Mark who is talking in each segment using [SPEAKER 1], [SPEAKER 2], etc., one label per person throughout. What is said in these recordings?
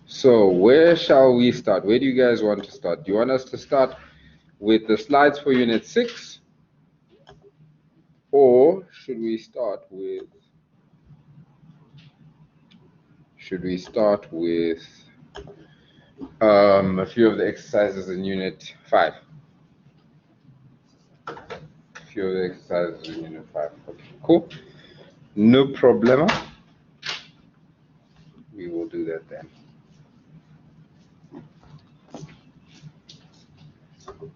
[SPEAKER 1] So where shall we start? Where do you guys want to start? Do you want us to start with the slides for Unit 6? Or should we start with a few of the exercises in Unit 5? A few of the exercises in Unit 5. Okay, cool. No problema. We will do that then. Okay.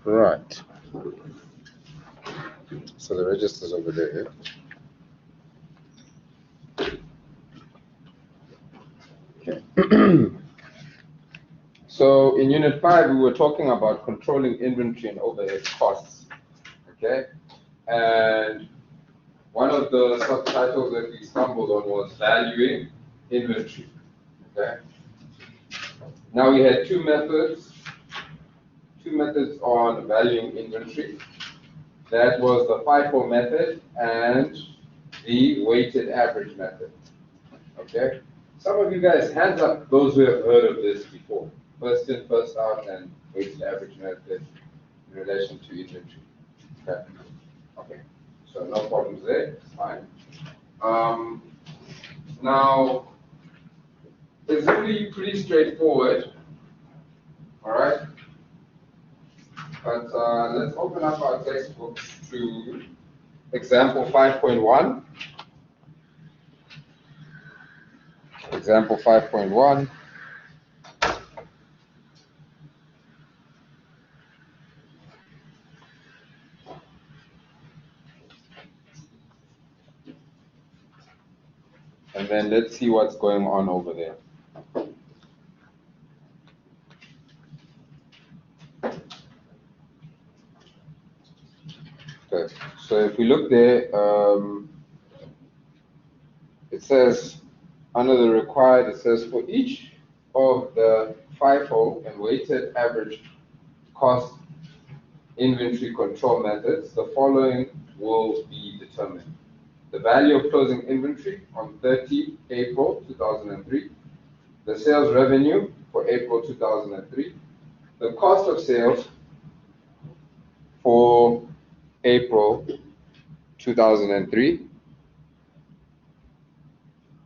[SPEAKER 1] Right. So the register's over there. Okay. So in Unit 5, we were talking about controlling inventory and overhead costs. Okay. And one of the subtitles that we stumbled on was valuing inventory. Okay. Now we had two methods on valuing inventory. That was the Fico method and the weighted average method. Okay. Some of you guys, hands up those who have heard of this before. First in, first out, and weighted average method in relation to inventory. Okay. Okay. So no problems there. It's fine. Now, it's really pretty straightforward. All right. But let's open up our textbooks to example 5.1. Example 5.1. And then let's see what's going on over there. Okay. So if we look there, it says, under the required, it says for each of the FIFO and weighted average cost inventory control methods, the following will be determined. The value of closing inventory on 30 April 2003, the sales revenue for April 2003, the cost of sales for April 2003,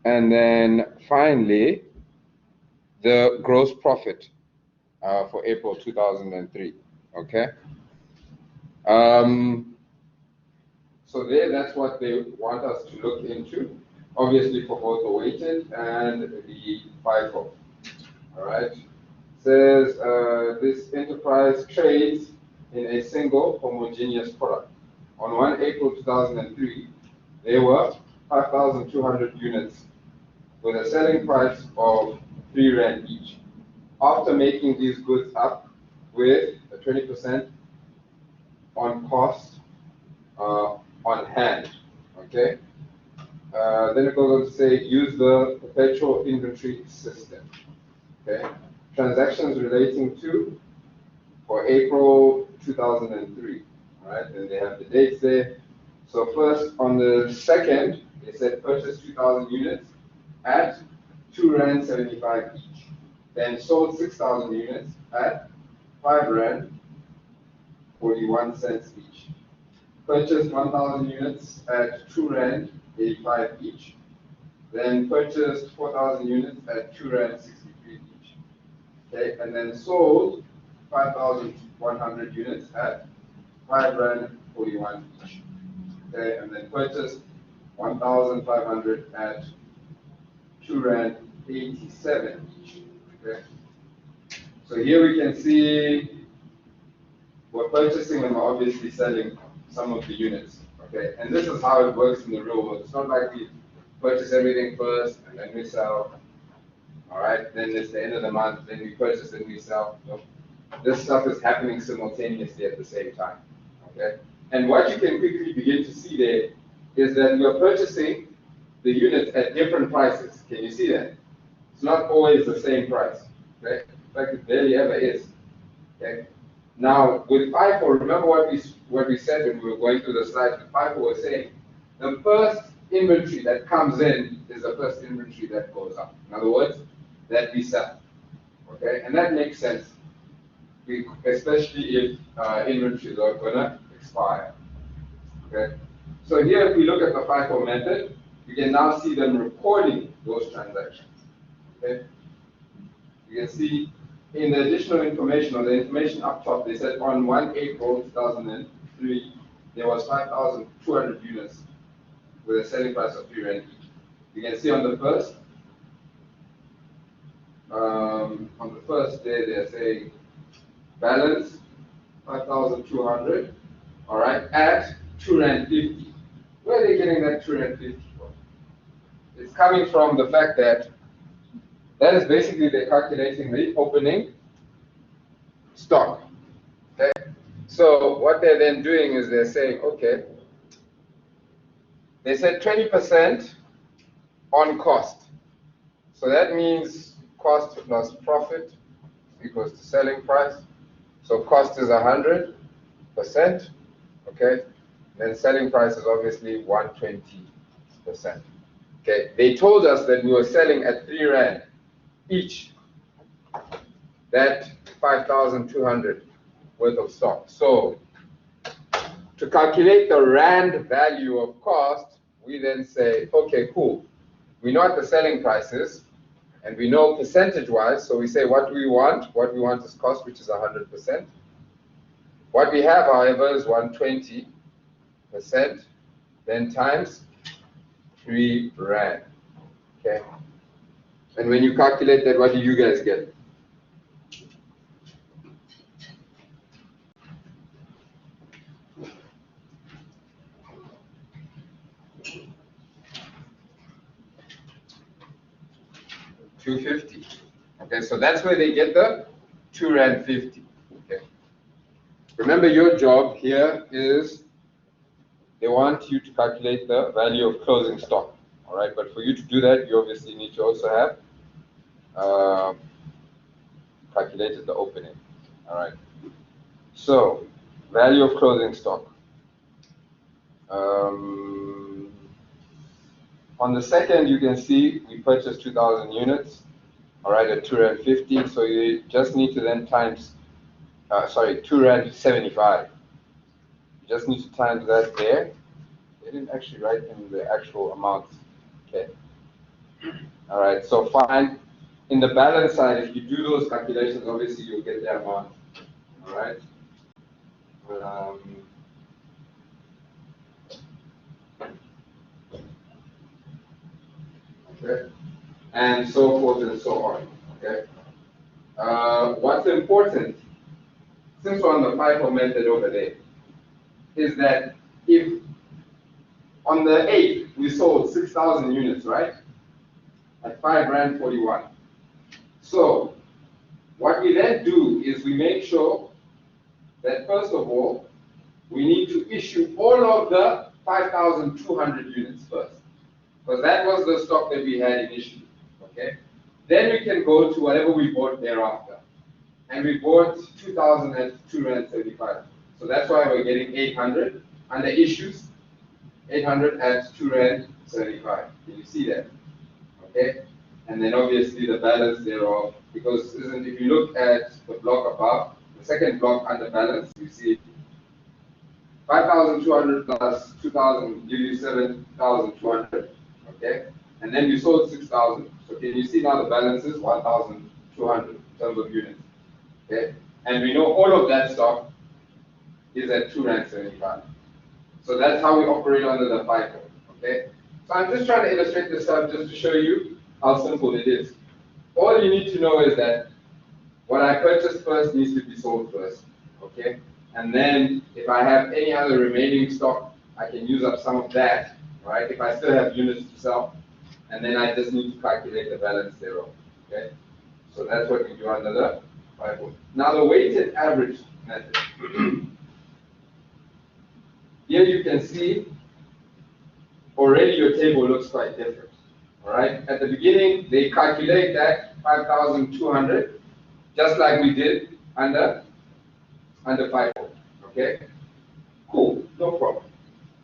[SPEAKER 1] and then finally the gross profit for April 2003. Okay. So there, that's what they want us to look into, obviously for both the weighted and the FIFO. All right. It says this enterprise trades in a single homogeneous product. On 1 April 2003, there were 5,200 units with a selling price of 3 Rand each. After making these goods up with a 20% on cost on hand, okay? Then it goes on to say, use the perpetual inventory system, okay? Transactions relating to, for April 2003, all right? And they have the dates there. So first, on the 2nd, they said purchase 2,000 units at 2 Rand 75 each. Then sold 6,000 units at 5 Rand 41 cents each. Purchased 1,000 units at 2 Rand 85 each. Then purchased 4,000 units at 2 Rand 63 each. Okay, and then sold 5,100 units at 5 Rand 41 each. Okay, and then purchased 1,500 at 2 Rand 87 each. Okay. So here we can see we're purchasing and we're obviously selling some of the units. Okay, and this is how it works in the real world. It's not like we purchase everything first and then we sell. All right, then it's the end of the month, then we purchase and we sell. So this stuff is happening simultaneously at the same time. Okay, and what you can quickly begin to see there is that we are purchasing the units at different prices. Can you see that? It's not always the same price. Okay? In fact, it barely ever is. Okay? Now, with FIFO, remember what we said when we were going through the slides. With FIFO, we're saying the first inventory that comes in is the first inventory that goes out. In other words, that we sell. Okay? And that makes sense, especially if inventories are going to expire. Okay? So here, if we look at the FIFO method, you can now see them recording those transactions. Okay? You can see in the additional information, or the information up top, they said on 1 April 2003, there was 5,200 units with a selling price of 3 rand each. You can see on the first day, they're saying balance 5,200, all right, at 2 rand 50. Where are they getting that 2 rand 50 from? It's coming from the fact that is basically they're calculating the opening stock. Okay, so what they're then doing is they're saying, okay, they said 20% on cost. So that means cost plus profit equals to selling price. So cost is 100%. Okay, then selling price is obviously 120%. Okay, they told us that we were selling at 3 rand each. That 5,200 worth of stock. So to calculate the rand value of cost, we then say, okay, cool. We know what the selling price is, and we know percentage-wise, so we say what do we want? What we want is cost, which is 100%. What we have, however, is 120%, then times 3 rand. Okay? And when you calculate that, what do you guys get? $2.50. Okay, so that's where they get the 2 rand 50. Okay. Remember, your job here is they want you to calculate the value of closing stock. All right, but for you to do that, you obviously need to also have calculated the opening. All right. So, value of closing stock. On the second, you can see we purchased 2,000 units, all right, at 2 rand 50. So you just need to then times, 2 rand 75. You just need to times that there. They didn't actually write in the actual amount. Okay. All right. So fine. In the balance side, if you do those calculations, obviously you'll get the amount. All right. Okay. And so forth and so on. Okay. What's important, since we're on the FIFO method over there, is that if on the 8th we sold 6,000 units, right? At 5 rand 41. So what we then do is we make sure that first of all, we need to issue all of the 5,200 units first, because that was the stock that we had initially. Okay. Then we can go to whatever we bought thereafter. And we bought 2,000 at 2 rand 75. So that's why we're getting 800 under issues, 800 at 2 rand 75. Can you see that? Okay. And then obviously the balance thereof, because if you look at the block above, the second block under balance, you see 5,200 plus 2,000 give you 7,200. Okay. And then you sold 6,000. So can you see now the balance is 1,200 in terms of units. Okay, and we know all of that stock is at 2 rand 75. So that's how we operate under the FIFO. Okay, so I'm just trying to illustrate this stuff just to show you how simple it is. All you need to know is that what I purchased first needs to be sold first. Okay, and then if I have any other remaining stock, I can use up some of that. Right, if I still have units to sell, and then I just need to calculate the balance thereof. Okay, so that's what we do under the FIFO. Now the weighted average method. Here you can see already your table looks quite different. All right. At the beginning, they calculate that 5,200 just like we did under FIFO. Okay, cool, no problem.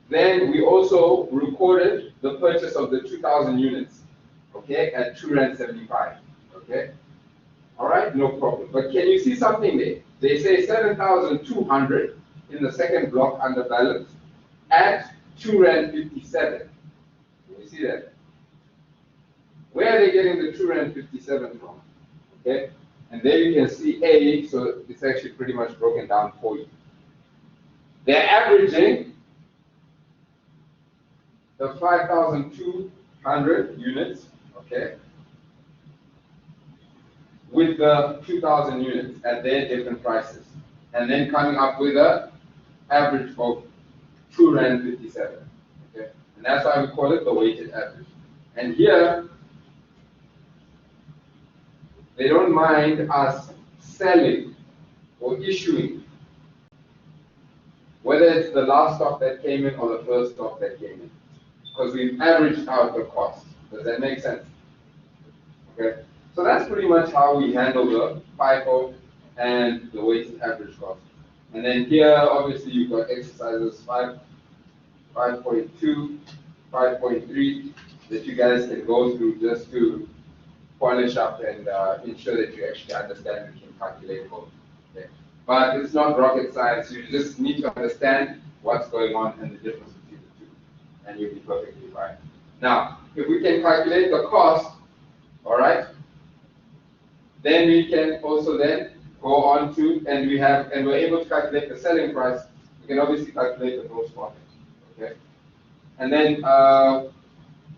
[SPEAKER 1] Then we also recorded the purchase of the 2,000 units, okay, at 275. Okay, all right, no problem. But can you see something there? They say 7,200 in the second block under balance at 257. Can you see that? Where are they getting the 257 from? Okay, and there you can see A, so it's actually pretty much broken down for you. They're averaging the 5,200 units, okay, with the 2,000 units at their different prices, and then coming up with an average of 257. Okay, and that's why we call it the weighted average. And here, they don't mind us selling or issuing, whether it's the last stock that came in or the first stock that came in, because we've averaged out the cost. Does that make sense? Okay, so that's pretty much how we handle the FIFO and the weighted average cost. And then here, obviously, you've got exercises 5.2, 5.3 that you guys can go through just to polish up and ensure that you actually understand and can calculate both. Okay. But it's not rocket science. You just need to understand what's going on and the difference between the two, and you'll be perfectly fine. Now, if we can calculate the cost, all right, then we can also then go on to, and we're able to calculate the selling price. We can obviously calculate the gross profit. Okay, and then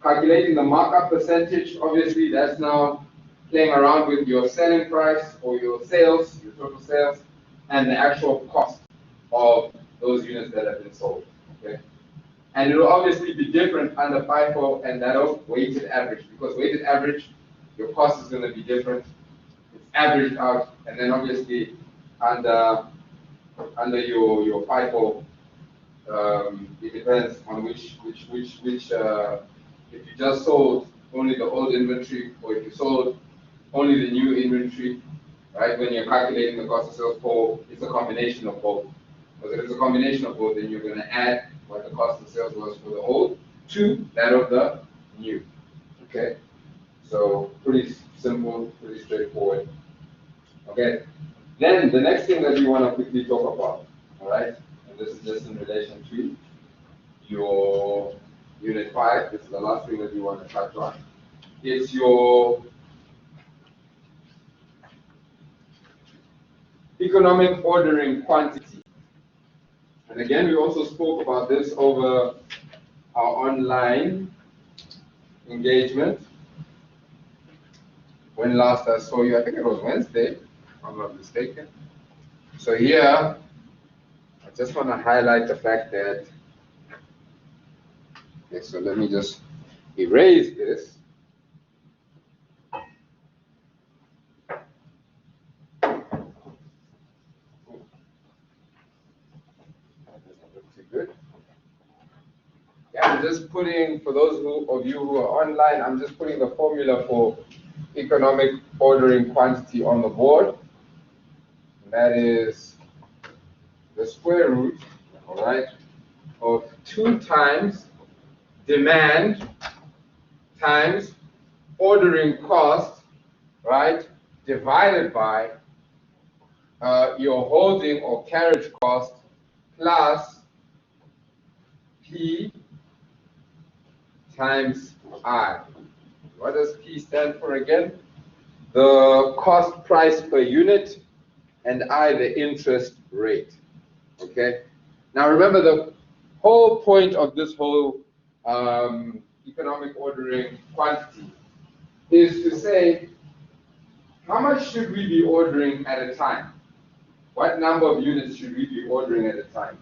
[SPEAKER 1] calculating the markup percentage, obviously that's now playing around with your selling price or your sales, your total sales, and the actual cost of those units that have been sold. Okay, and it will obviously be different under FIFO and that of weighted average, because weighted average, your cost is going to be different. It's averaged out, and then obviously under your FIFO, it depends on which if you just sold only the old inventory, or if you sold only the new inventory, right? When you're calculating the cost of sales for, it's a combination of both. Because if it's a combination of both, then you're going to add what the cost of sales was for the old to that of the new. Okay, so pretty simple, pretty straightforward. Okay, then the next thing that we want to quickly talk about, all right, and this is just in relation to your Unit 5, this is the last thing that we want to touch on. It's your economic ordering quantity. And again, we also spoke about this over our online engagement. When last I saw you, I think it was Wednesday, if I'm not mistaken. So here, I just want to highlight the fact that, okay, so let me just erase this. Good. Yeah, I'm just putting, for those of you who are online, I'm just putting the formula for economic ordering quantity on the board. And that is the square root, all right, of 2 times demand times ordering cost, right, divided by your holding or carriage cost plus P times I. What does P stand for again? The cost price per unit, and I, the interest rate. Okay? Now remember, the whole point of this whole economic ordering quantity is to say, how much should we be ordering at a time? What number of units should we be ordering at a time?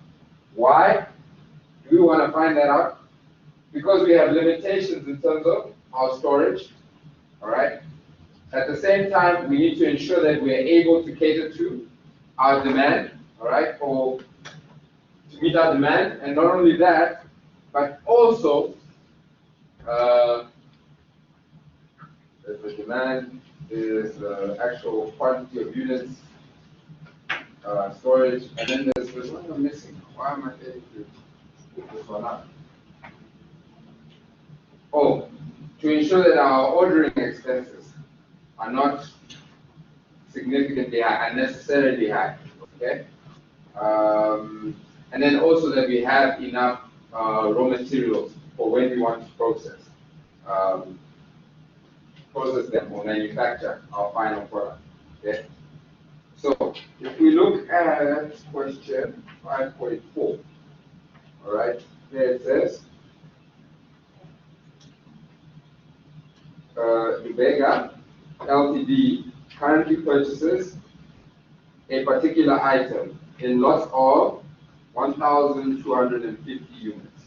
[SPEAKER 1] Why do we want to find that out? Because we have limitations in terms of our storage, all right? At the same time, we need to ensure that we are able to cater to our demand, all right, or to meet our demand. And not only that, but also, there's the demand, is the actual quantity of units, storage, and then there's one I'm missing. Why am I getting to put this one up? Oh, to ensure that our ordering expenses are not significantly high, unnecessarily high, okay? And then also that we have enough raw materials for when we want to um, process them or manufacture our final product, okay? So if we look at question 5.4, all right, there it says, Ubega Ltd currently purchases a particular item in lots of 1,250 units.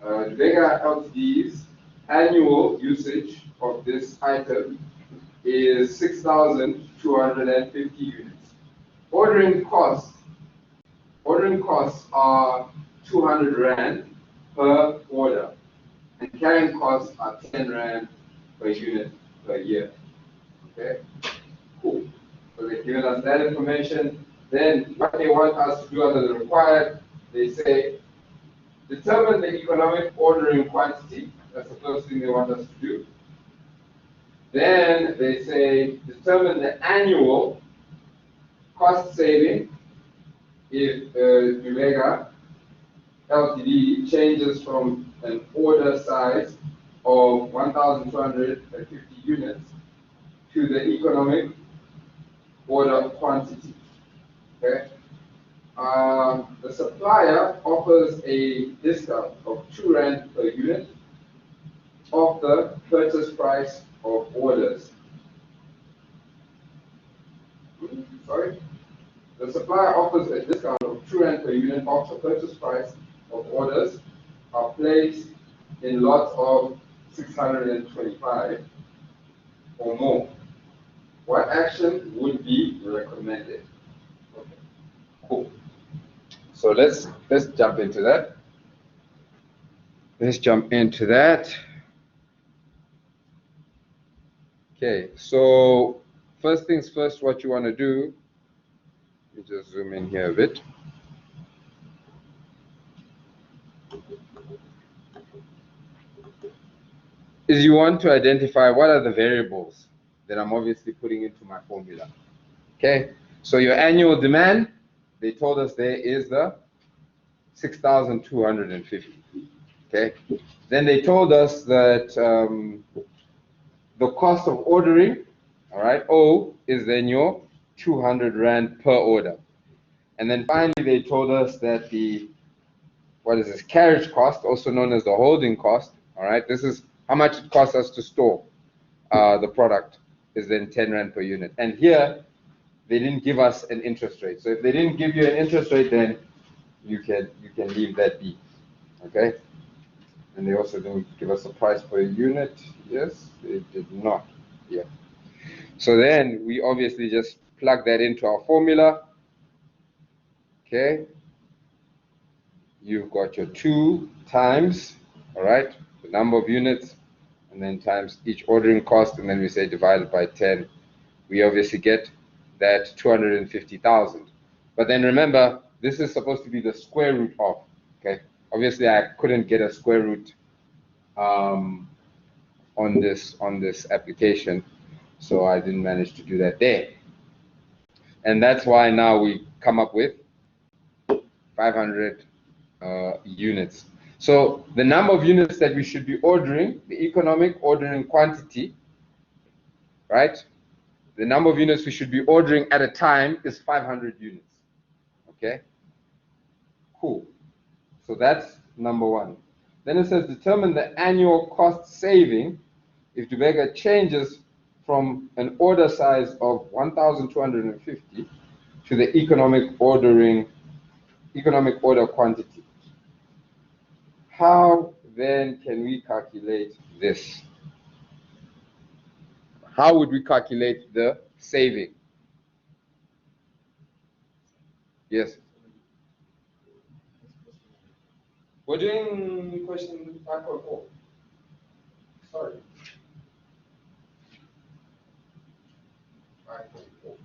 [SPEAKER 1] Ubega Ltd's annual usage of this item is 6,250 units. Ordering costs are 200 Rand per order, and carrying costs are 10 Rand per unit per year. Okay, cool. So they've given us that information. Then what they want us to do other than required, they say, determine the economic ordering quantity. That's the first thing they want us to do. Then they say, determine the annual cost saving if Ubega Ltd changes from an order size of 1,250 units to the economic order quantity. Okay. The supplier offers a discount of 2 Rand per unit of the purchase price of orders. Sorry? The supplier offers a discount of 2 Rand per unit of the purchase price of orders are placed in lots of 625 or more. What action would be recommended? Okay, cool. So let's jump into that. Let's jump into that. Okay, so first things first, what you want to do, let me just zoom in here a bit. Is you want to identify what are the variables that I'm obviously putting into my formula. Okay, so your annual demand, they told us there is the 6,250. Okay, then they told us that the cost of ordering, all right, O is then your 200 Rand per order. And then finally, they told us that the, what is this, carriage cost, also known as the holding cost, all right, this is how much it costs us to store the product, is then 10 Rand per unit. And here, they didn't give us an interest rate. So if they didn't give you an interest rate, then you can leave that be, okay? And they also didn't give us a price per unit. Yes, they did not. Yeah. So then we obviously just plug that into our formula. Okay. You've got your 2 times, all right, the number of units, and then times each ordering cost, and then we say divided by 10. We obviously get that 250,000. But then remember, this is supposed to be the square root of, okay? Obviously, I couldn't get a square root on this application, so I didn't manage to do that there. And that's why now we come up with 500 units. So the number of units that we should be ordering, the economic ordering quantity, right? The number of units we should be ordering at a time is 500 units. Okay? Cool. So that's number 1. Then it says determine the annual cost saving if Ubega changes from an order size of 1,250 to the economic order quantity. How then can we calculate this? How would we calculate the saving? Yes. We're doing question 5.4. Sorry. 5.4.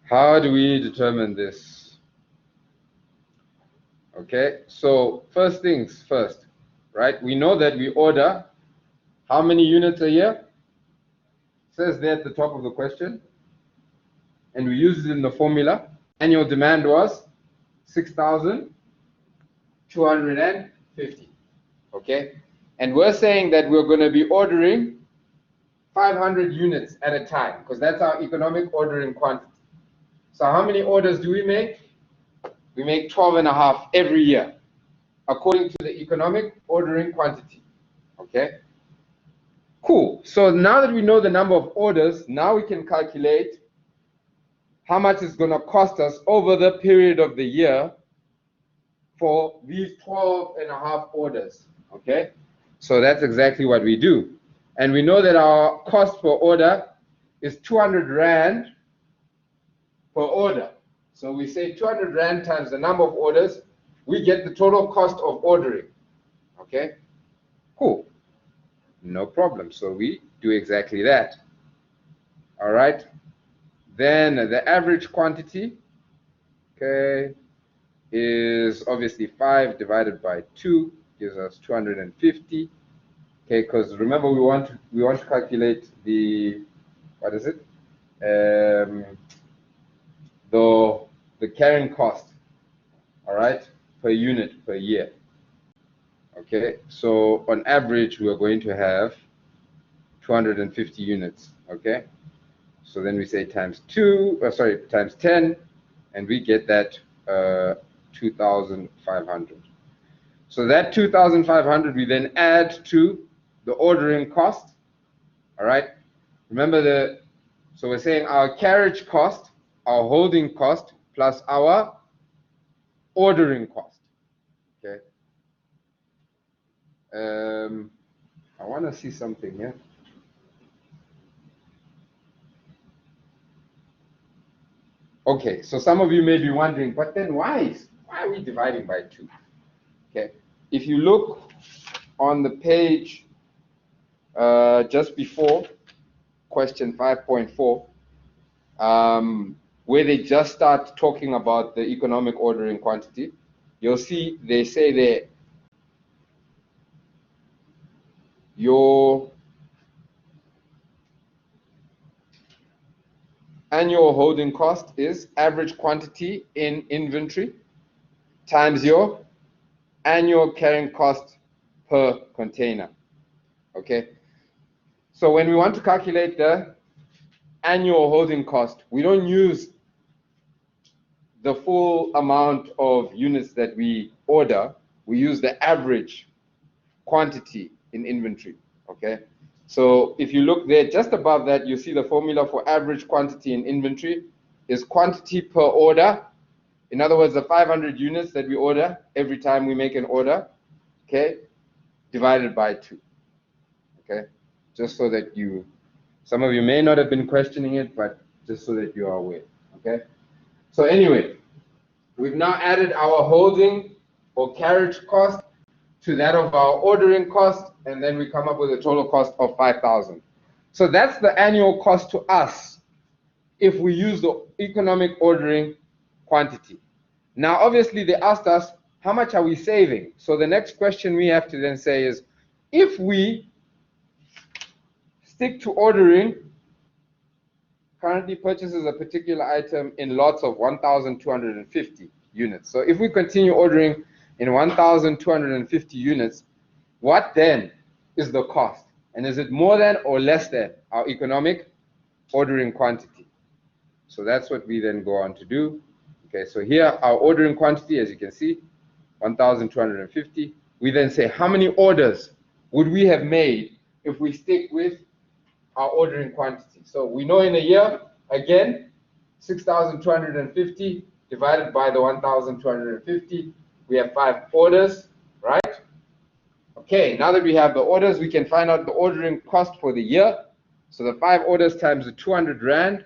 [SPEAKER 1] How do we determine this? Okay, so first things first, right? We know that we order how many units a year? It says there at the top of the question. And we use it in the formula. Annual demand was 6,250. Okay? And we're saying that we're going to be ordering 500 units at a time, because that's our economic ordering quantity. So how many orders do we make? We make 12 and a half every year, according to the economic ordering quantity. Okay? Cool. So now that we know the number of orders, now we can calculate how much it's going to cost us over the period of the year for these 12 and a half orders. Okay? So that's exactly what we do. And we know that our cost per order is 200 Rand per order. So we say 200 Rand times the number of orders, we get the total cost of ordering. Okay? Cool. No problem. So we do exactly that. All right? Then the average quantity, okay, is obviously 5 divided by 2 gives us 250. Okay, because remember we want to calculate the, what is it? The carrying cost, all right, per unit per year. Okay, so on average we are going to have 250 units. Okay, so then we say times 10, and we get that 2,500. So that 2,500 we then add to the ordering cost. All right, remember so we're saying our carriage cost, our holding cost, plus our ordering cost. Okay. I want to see something here. Okay, so some of you may be wondering, but then why are we dividing by 2? Okay, if you look on the page just before question 5.4, where they just start talking about the economic ordering quantity, you'll see they say there, your annual holding cost is average quantity in inventory times your annual carrying cost per container. Okay, so when we want to calculate the annual holding cost, we don't use the full amount of units that we order, we use the average quantity in inventory. Okay, so if you look there just above that, you see the formula for average quantity in inventory is quantity per order. In other words, the 500 units that we order every time we make an order, okay, divided by 2. Okay, just so that some of you may not have been questioning it, but just so that you are aware. Okay, so anyway, we've now added our holding or carriage cost to that of our ordering cost, and then we come up with a total cost of 5,000. So that's the annual cost to us if we use the economic ordering quantity. Now, obviously, they asked us, how much are we saving? So the next question we have to then say is, if we stick to ordering, currently purchases a particular item in lots of 1,250 units. So if we continue ordering in 1,250 units, what then is the cost? And is it more than or less than our economic ordering quantity? So that's what we then go on to do. Okay, so here our ordering quantity, as you can see, 1,250. We then say how many orders would we have made if we stick with our ordering quantity. So we know in a year, again, 6,250 divided by the 1,250. We have 5 orders, right? Okay, now that we have the orders, we can find out the ordering cost for the year. So the 5 orders times the 200 Rand.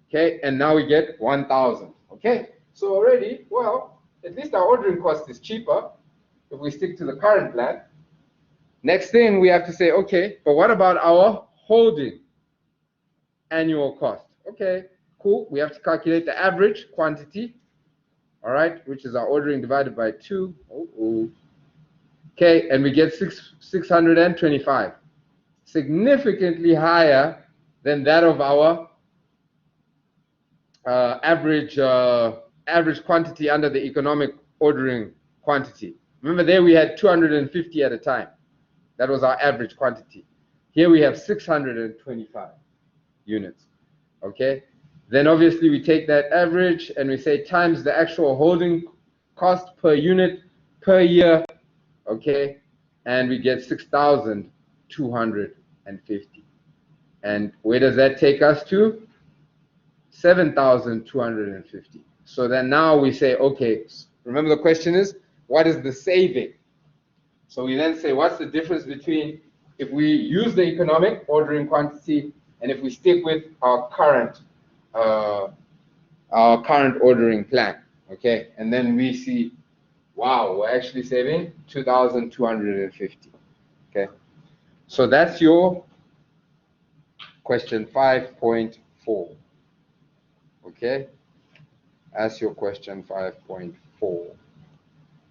[SPEAKER 1] Okay, and now we get 1,000. Okay, so already, well, at least our ordering cost is cheaper if we stick to the current plan. Next thing we have to say, okay, but what about our holding annual cost? Okay, cool. We have to calculate the average quantity, all right, which is our ordering divided by 2. Okay, and we get 625, significantly higher than that of our average quantity under the economic ordering quantity. Remember there we had 250 at a time. That was our average quantity. Here we have 625 units. Okay, then obviously we take that average and we say times the actual holding cost per unit per year. Okay, and we get 6,250. And where does that take us to? 7,250. So then now we say, okay, remember the question is, what is the saving? So we then say, what's the difference between if we use the economic ordering quantity and if we stick with our current ordering plan? Okay, and then we see, wow, we're actually saving 2,250. Okay, so that's your question 5.4. Okay, that's your question 5.4.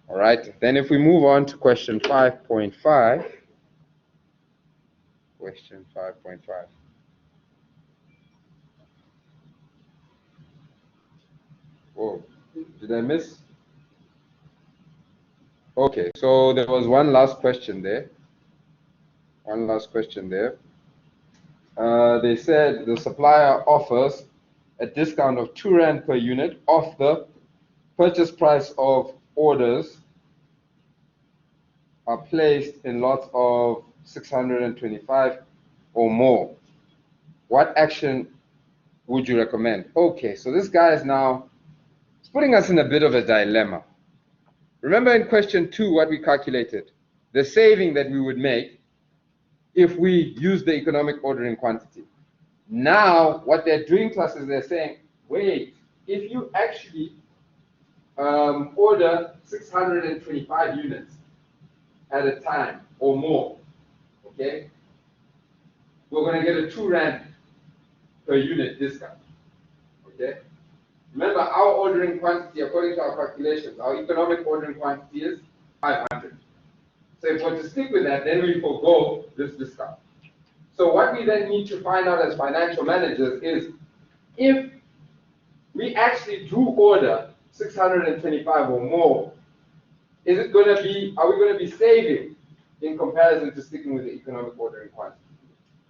[SPEAKER 1] All right, then if we move on to question 5.5, question 5.5. Oh, did I miss? Okay, so there was one last question there. They said the supplier offers a discount of 2 Rand per unit off the purchase price of orders are placed in lots of 625 or more. What action would you recommend? Okay, so this guy is now putting us in a bit of a dilemma. Remember in question 2 what we calculated? The saving that we would make if we use the economic ordering quantity. Now, what they're doing to us is they're saying, wait, if you actually order 625 units at a time or more, okay, we're going to get a 2 Rand per unit discount, okay? Remember, our ordering quantity, according to our calculations, our economic ordering quantity is 500. So if we're to stick with that, then we forego this discount. So what we then need to find out as financial managers is if we actually do order 625 or more, are we going to be saving in comparison to sticking with the economic ordering quantity?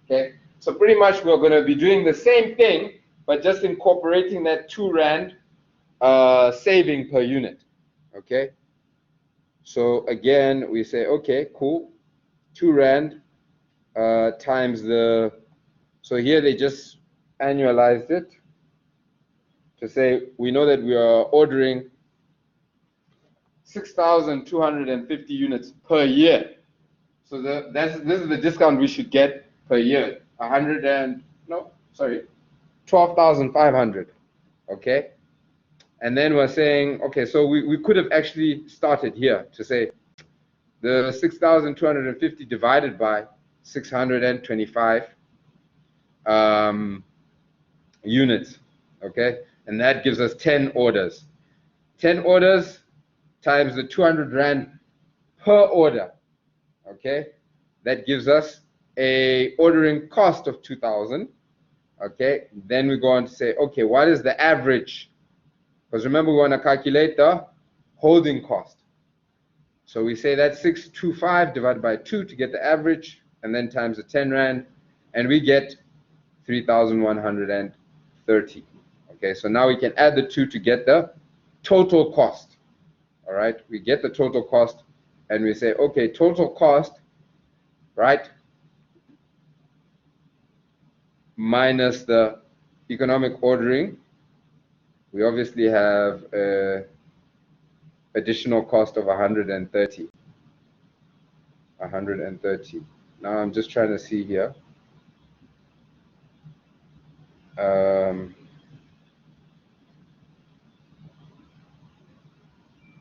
[SPEAKER 1] Okay, so pretty much we're going to be doing the same thing, but just incorporating that 2 Rand saving per unit. Okay, so again we say, okay, cool, 2 Rand times the, so here they just annualized it to say we know that we are ordering 6,250 units per year. So this is the discount we should get per year. 12,500. Okay, and then we're saying, okay, so we could have actually started here to say the 6,250 divided by 625 units, okay, and that gives us 10 orders. 10 orders times the 200 Rand per order, okay, that gives us a ordering cost of 2,000. Okay, then we go on to say, okay, what is the average? Because remember, we want to calculate the holding cost. So we say that's 625 divided by 2 to get the average, and then times the 10 Rand, and we get 3,130. Okay, so now we can add the 2 to get the total cost. All right, we get the total cost, and we say, okay, total cost, right, minus the economic ordering we obviously have additional cost of 130. 130. Now I'm just trying to see here.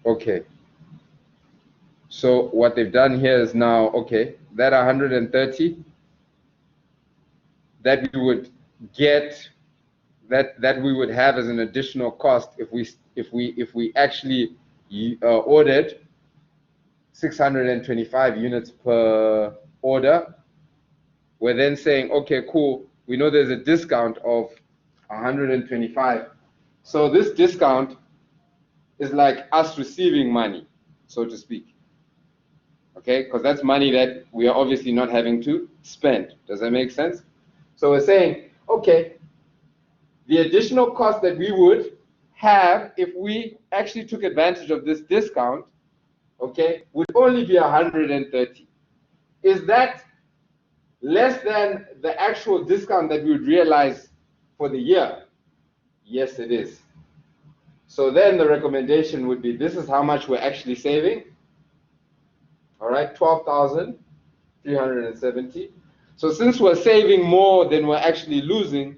[SPEAKER 1] Okay. So what they've done here is now, okay, that 130 that we would get, that we would have as an additional cost if we actually ordered 625 units per order. We're then saying, okay, cool, we know there's a discount of 125. So this discount is like us receiving money, so to speak. Okay, because that's money that we are obviously not having to spend. Does that make sense? So we're saying, okay, the additional cost that we would have if we actually took advantage of this discount, okay, would only be 130. Is that less than the actual discount that we would realize for the year? Yes, it is. So then the recommendation would be, this is how much we're actually saving. All right, 12,370. So since we're saving more than we're actually losing,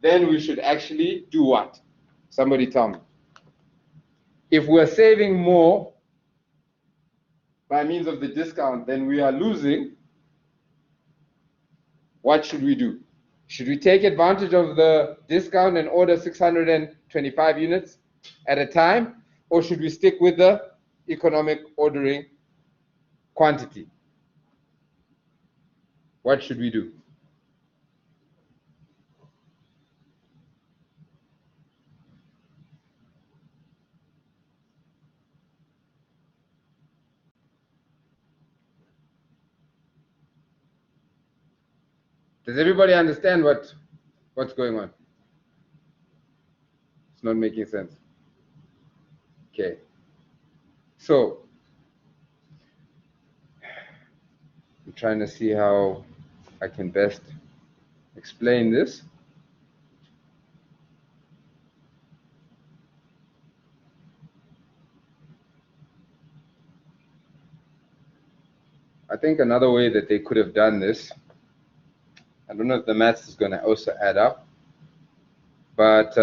[SPEAKER 1] then we should actually do what? Somebody tell me. If we're saving more by means of the discount than we are losing, what should we do? Should we take advantage of the discount and order 625 units at a time, or should we stick with the economic ordering quantity? What should we do? Does everybody understand what's going on? It's not making sense. Okay. So I'm trying to see how I can best explain this. I think another way that they could have done this, I don't know if the maths is going to also add up, but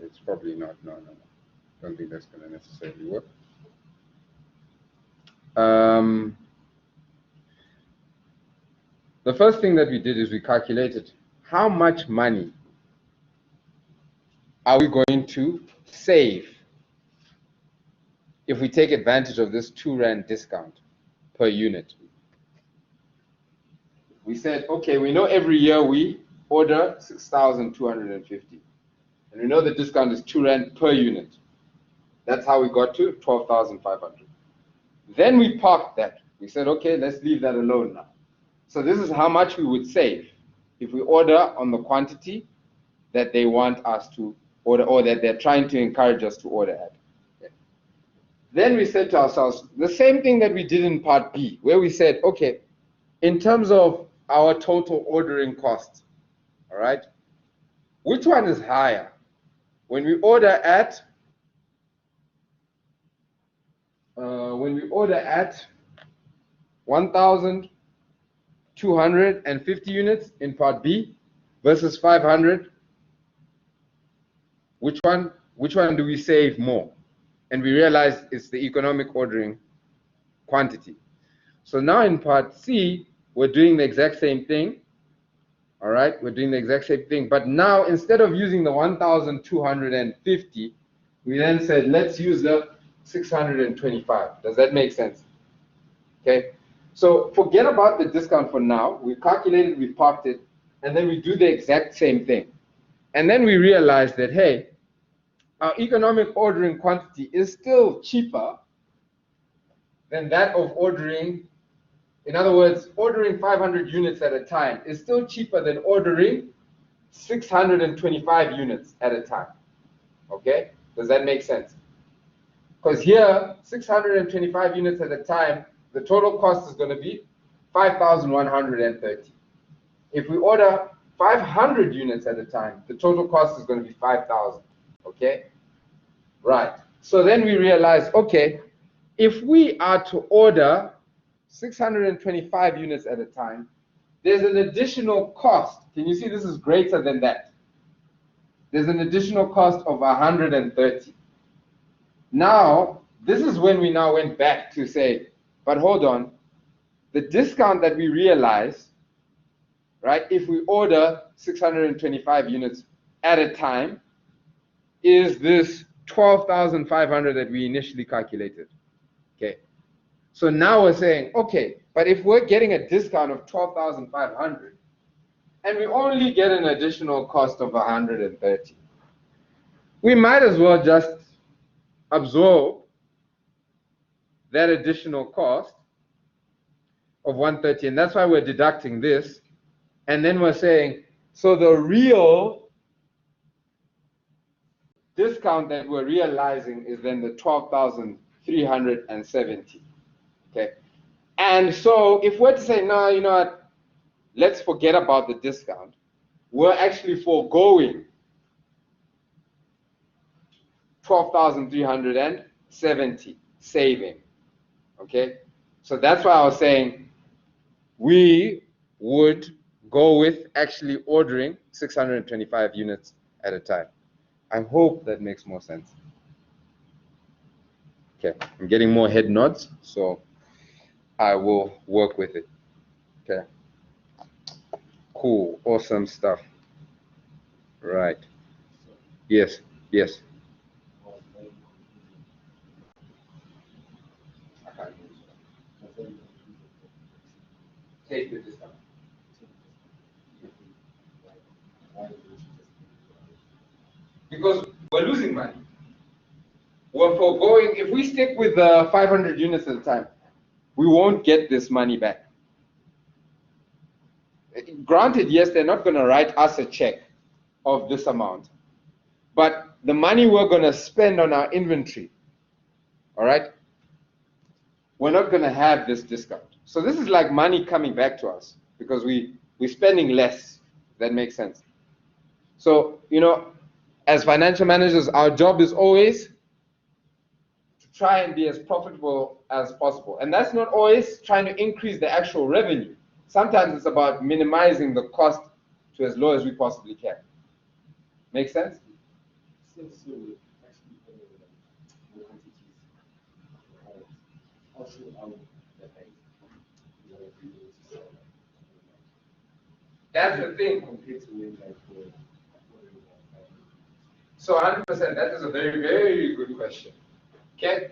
[SPEAKER 1] it's probably not. No. Don't think that's going to necessarily work. The first thing that we did is we calculated how much money are we going to save if we take advantage of this 2 Rand discount per unit. We said, okay, we know every year we order 6,250. And we know the discount is 2 Rand per unit. That's how we got to 12,500. Then we parked that. We said, okay, let's leave that alone now. So this is how much we would save if we order on the quantity that they want us to order, or that they're trying to encourage us to order at. Okay. Then we said to ourselves, the same thing that we did in part B, where we said, okay, in terms of our total ordering cost, all right, which one is higher? When we order at 1,250 units in part B versus 500, which one do we save more? And we realize it's the economic ordering quantity. So now in part C, we're doing the exact same thing. All right, we're doing the exact same thing, but now instead of using the 1,250, we then said, let's use the 625. Does that make sense? Okay, so forget about the discount for now. We calculated, we parked it, and then we do the exact same thing. And then we realize that, hey, our economic ordering quantity is still cheaper than that of ordering. In other words, ordering 500 units at a time is still cheaper than ordering 625 units at a time. Okay? Does that make sense? Because here, 625 units at a time, the total cost is going to be 5,130. If we order 500 units at a time, the total cost is going to be 5,000. Okay? Right. So then we realize, okay, if we are to order 625 units at a time, there's an additional cost. Can you see this is greater than that? There's an additional cost of 130. Now, this is when we now went back to say, but hold on, the discount that we realize, right, if we order 625 units at a time, is this 12,500 that we initially calculated. Okay. So now we're saying, okay, but if we're getting a discount of 12,500 and we only get an additional cost of 130, we might as well just absorb that additional cost of 130, and that's why we're deducting this. And then we're saying, so the real discount that we're realizing is then the 12,370. Okay. And so if we're to say, no, you know what, let's forget about the discount, we're actually foregoing 12,370 saving. Okay. So that's why I was saying we would go with actually ordering 625 units at a time. I hope that makes more sense. Okay, I'm getting more head nods, so I will work with it. Okay, cool, awesome stuff. Right. Yes, yes. Take the discount. Because we're losing money. We're foregoing, if we stick with 500 units at a time, we won't get this money back. Granted, yes, they're not going to write us a check of this amount, but the money we're going to spend on our inventory, all right, we're not going to have this discount. So this is like money coming back to us because we're spending less. That makes sense. So, you know, as financial managers, our job is always to try and be as profitable as possible. And that's not always trying to increase the actual revenue. Sometimes it's about minimizing the cost to as low as we possibly can. Make sense? That's the thing. So 100%, that is a very, very good question. Okay?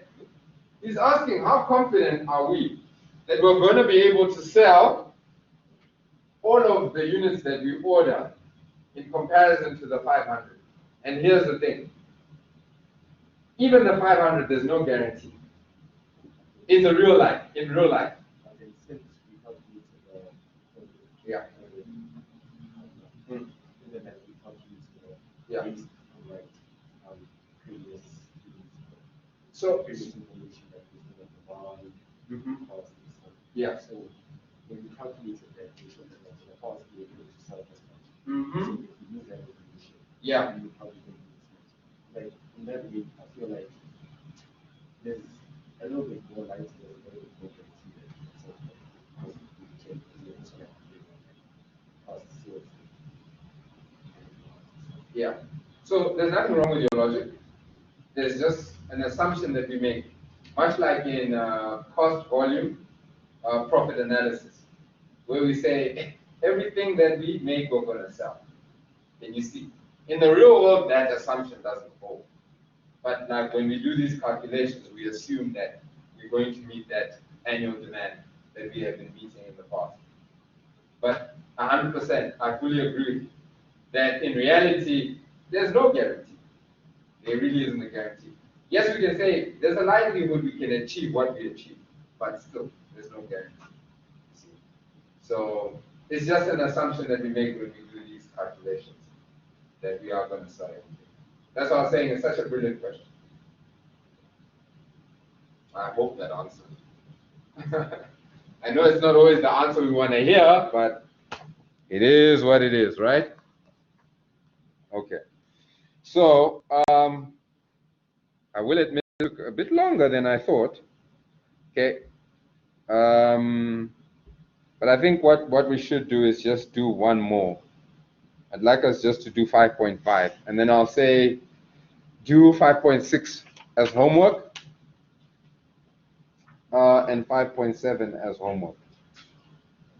[SPEAKER 1] He's asking, how confident are we that we're going to be able to sell all of the units that we order in comparison to the 500? And here's the thing. Even the 500, there's no guarantee. In the real life, in real life. Yeah. Yeah. So, yeah. So when you calculate that, you should the cost be able to sell this much. So if you use that information, yeah, you probably don't use much. Like in that way, I feel like there's a little bit more light, there's a little bit more guarantee that so you can cost sales. Yeah. So there's nothing wrong with your logic. There's just an assumption that we make, much like in cost volume profit analysis, where we say everything that we make we're going to sell. And you see, in the real world, that assumption doesn't hold. But like when we do these calculations, we assume that we're going to meet that annual demand that we have been meeting in the past. But 100%, I fully agree that in reality, there's no guarantee. There really isn't a guarantee. Yes, we can say there's a likelihood we can achieve what we achieve, but still, there's no guarantee. So it's just an assumption that we make when we do these calculations, that we are going to sell everything. That's what I was saying, it's such a brilliant question. I hope that answers. I know it's not always the answer we want to hear, but It is what it is, right? Okay. So, I will admit it took a bit longer than I thought. Okay. But I think what we should do is just do one more. I'd like us just to do 5.5, and then I'll say do 5.6 as homework, and 5.7 as homework.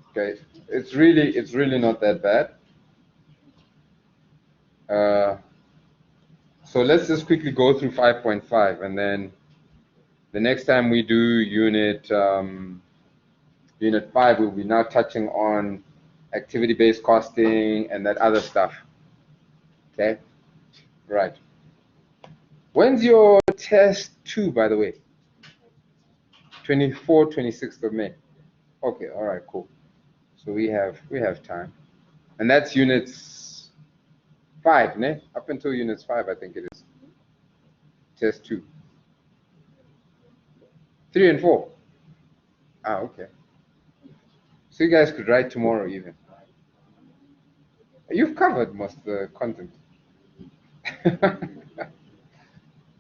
[SPEAKER 1] Okay, it's really not that bad. So let's just quickly go through 5.5, and then the next time we do unit 5, we'll be now touching on activity-based costing and that other stuff. Okay, right. When's your test 2, by the way? 24th, 26th of May. Okay, all right, cool. So we have time, and that's units 5, ne? Up until units 5, I think it is. Test 2. 3 and 4. Ah, okay. So you guys could write tomorrow even. You've covered most of the content.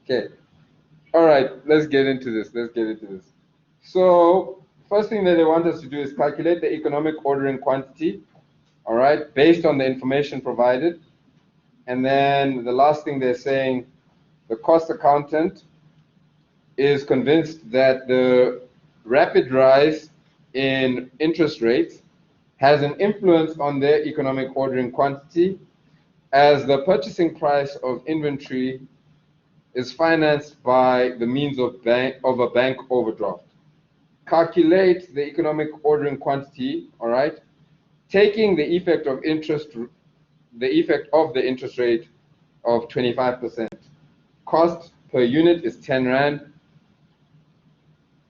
[SPEAKER 1] Okay. All right, let's get into this. So first thing that they want us to do is calculate the economic ordering quantity, all right, based on the information provided. And then the last thing they're saying, the cost accountant is convinced that the rapid rise in interest rates has an influence on their economic ordering quantity, as the purchasing price of inventory is financed by the means of a bank overdraft. Calculate the economic ordering quantity, all right, taking the effect of the interest rate of 25%. Cost per unit is 10 Rand.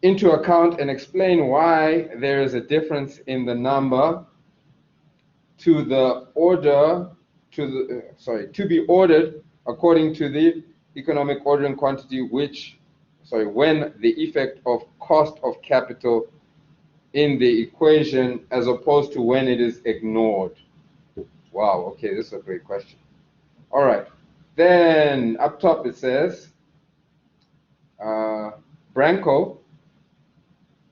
[SPEAKER 1] Into account and explain why there is a difference in the number to be ordered according to the economic ordering quantity, when the effect of cost of capital in the equation as opposed to when it is ignored. Wow, okay, this is a great question. All right, then up top it says Branco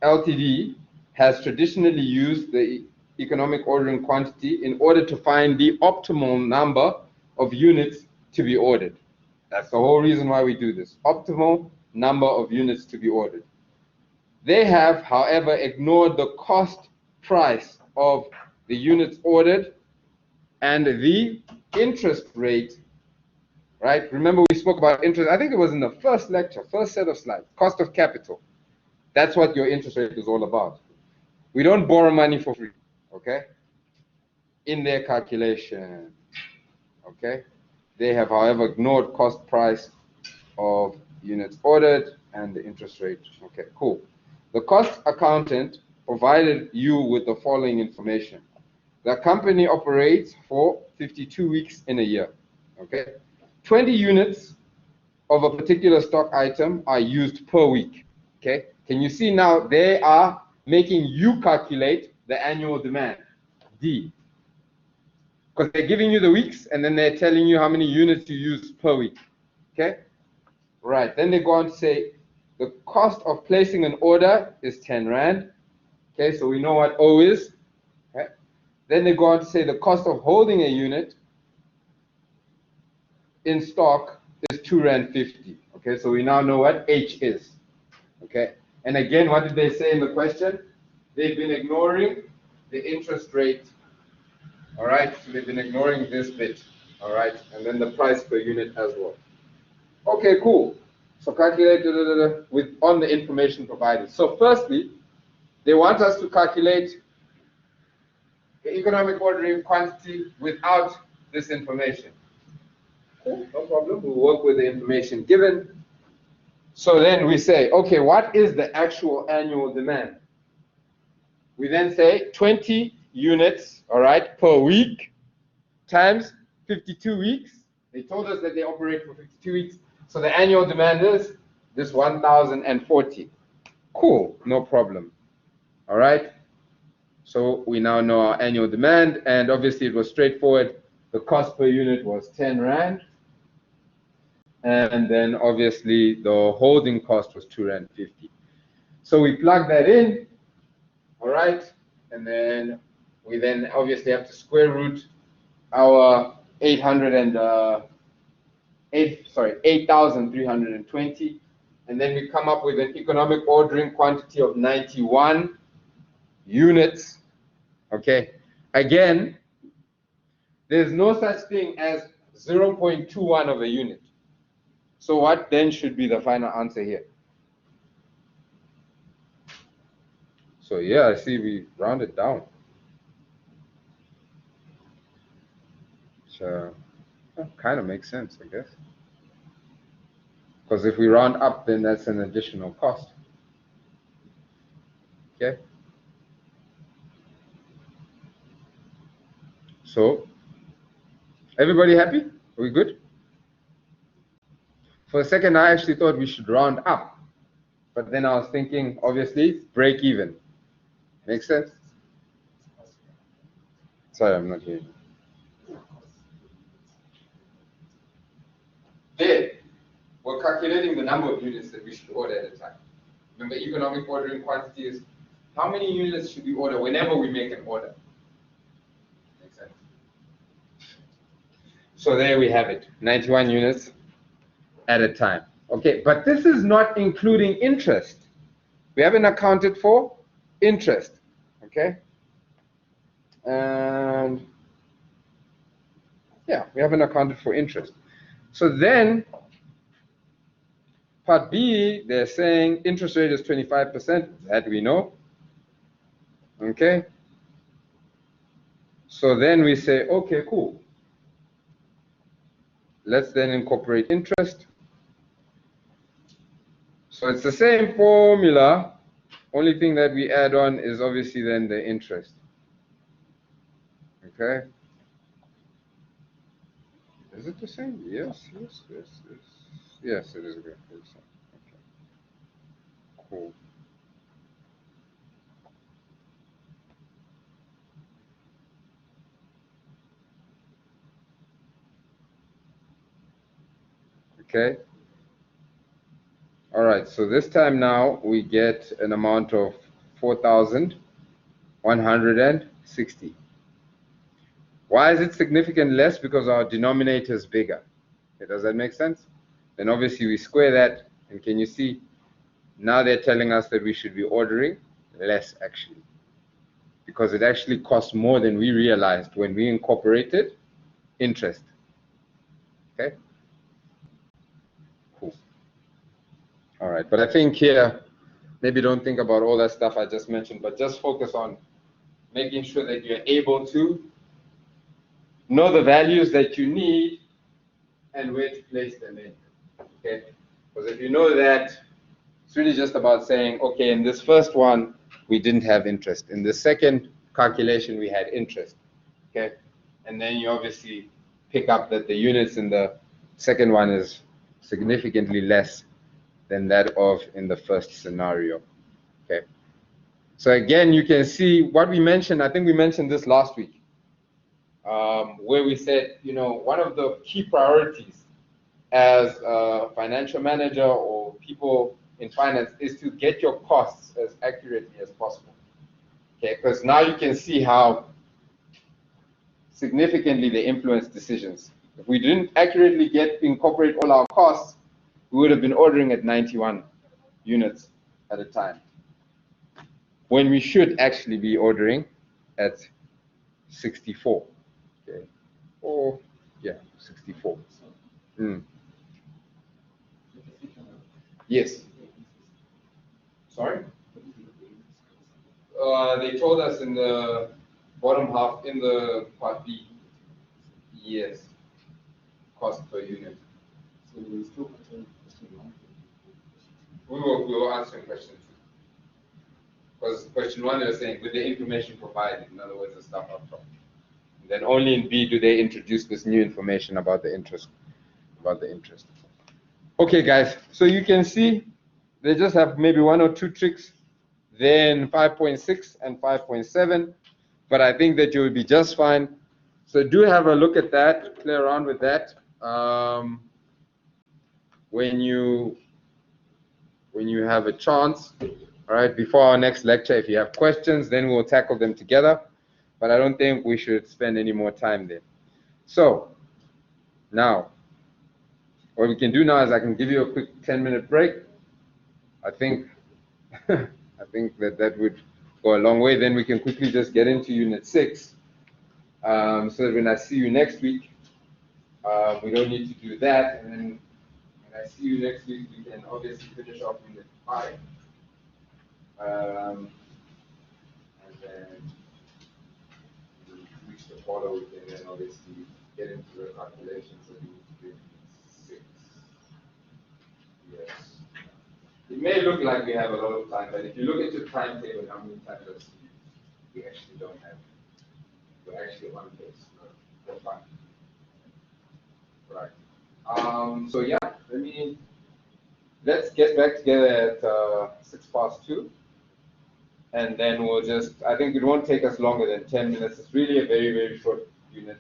[SPEAKER 1] Ltd has traditionally used the economic ordering quantity in order to find the optimal number of units to be ordered. That's the whole reason why we do this. Optimal number of units to be ordered. They have, however, ignored the cost price of the units ordered and the interest rate, right? Remember we spoke about interest, I think it was in the first lecture, first set of slides, cost of capital. That's what your interest rate is all about. We don't borrow money for free, okay? In their calculation, okay? They have, however, ignored cost price of units ordered and the interest rate. Okay, cool. The cost accountant provided you with the following information. The company operates for 52 weeks in a year, okay? 20 units of a particular stock item are used per week, okay? Can you see now they are making you calculate the annual demand, D. Because they're giving you the weeks and then they're telling you how many units you use per week, okay? Right, then they go on to say the cost of placing an order is 10 Rand, okay? So we know what O is, okay? Then they go on to say the cost of holding a unit in stock is 2 Rand 50, okay? So we now know what H is, okay? And again, what did they say in the question? They've been ignoring the interest rate, all right? So they've been ignoring this bit, all right? And then the price per unit as well. Okay, cool. So calculate on the information provided. So firstly, they want us to calculate the economic ordering quantity without this information. Cool, no problem. We'll work with the information given. So then we say, okay, what is the actual annual demand? We then say 20 units, all right, per week times 52 weeks. They told us that they operate for 52 weeks. So the annual demand is this 1,040. Cool, no problem. All right. So we now know our annual demand, and obviously it was straightforward. The cost per unit was 10 Rand. And then obviously the holding cost was 2 Rand 50. So we plug that in, all right, and then we then obviously have to square root our 8,320, and then we come up with an economic ordering quantity of 91 units. Okay, again, there's no such thing as 0.21 of a unit. So what then should be the final answer here? So yeah, I see we rounded down. So that kind of makes sense, I guess. Because if we round up, then that's an additional cost. Okay. So, everybody happy? Are we good? For a second, I actually thought we should round up. But then I was thinking, obviously, break even. Make sense? Sorry, I'm not hearing you. There, we're calculating the number of units that we should order at a time. Remember, economic ordering quantity is how many units should we order whenever we make an order. Makes sense? So there we have it, 91 units at a time. Okay, but this is not including interest. We haven't accounted for interest. Okay? And yeah, we haven't accounted for interest. So then, part B, they're saying interest rate is 25%, that we know. Okay? So then we say, okay, cool. Let's then incorporate interest. So it's the same formula, only thing that we add on is obviously then the interest. Okay? Is it the same? Yes, yes, yes, yes. Yes, it is good. Okay. Cool. Okay. All right, so this time now we get an amount of 4,160. Why is it significantly less? Because our denominator is bigger. Okay, does that make sense? Then obviously we square that, and can you see? Now they're telling us that we should be ordering less actually, because it actually costs more than we realized when we incorporated interest. Okay? Cool. All right, but I think here, maybe don't think about all that stuff I just mentioned, but just focus on making sure that you're able to know the values that you need and where to place them in. Okay? Because if you know that, it's really just about saying, okay, in this first one, we didn't have interest. In the second calculation, we had interest. Okay? And then you obviously pick up that the units in the second one is significantly less than that of in the first scenario. Okay? So again, you can see what we mentioned, I think we mentioned this last week, where we said, you know, one of the key priorities as a financial manager or people in finance is to get your costs as accurately as possible. Okay, because now you can see how significantly they influence decisions. If we didn't accurately incorporate all our costs, we would have been ordering at 91 units at a time, when we should actually be ordering at 64. Okay, or yeah, 64. Yes. Sorry? They told us in the bottom half, in the part B. Yes. Cost per unit. So we still question 1. We will answer question 2. Because question 1 they're saying with the information provided, in other words, the stuff up front. And then only in B do they introduce this new information about the interest. Okay, guys. So you can see they just have maybe 1 or 2 tricks then 5.6 and 5.7, but I think that you will be just fine. So do have a look at that, play around with that. When you have a chance, all right, before our next lecture, if you have questions, then we'll tackle them together, but I don't think we should spend any more time there. So now, what we can do now is I can give you a quick 10-minute break. I think I think that would go a long way. Then we can quickly just get into Unit 6, so that when I see you next week, we don't need to do that. And then when I see you next week, we can obviously finish off Unit 5. And then we reach the quarter, we can then obviously get into the calculations of Unit 6. Yes. It may look like we have a lot of time, but if you look at your timetable, how many times we actually don't have. We're actually on pace. That's fine. Right. So yeah, let's get back together at 2:06, and then we'll just. I think it won't take us longer than 10 minutes. It's really a very, very short unit,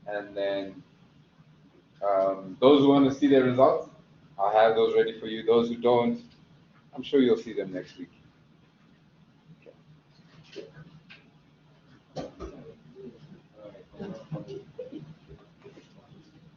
[SPEAKER 1] and then those who want to see their results, I'll have those ready for you. Those who don't, I'm sure you'll see them next week.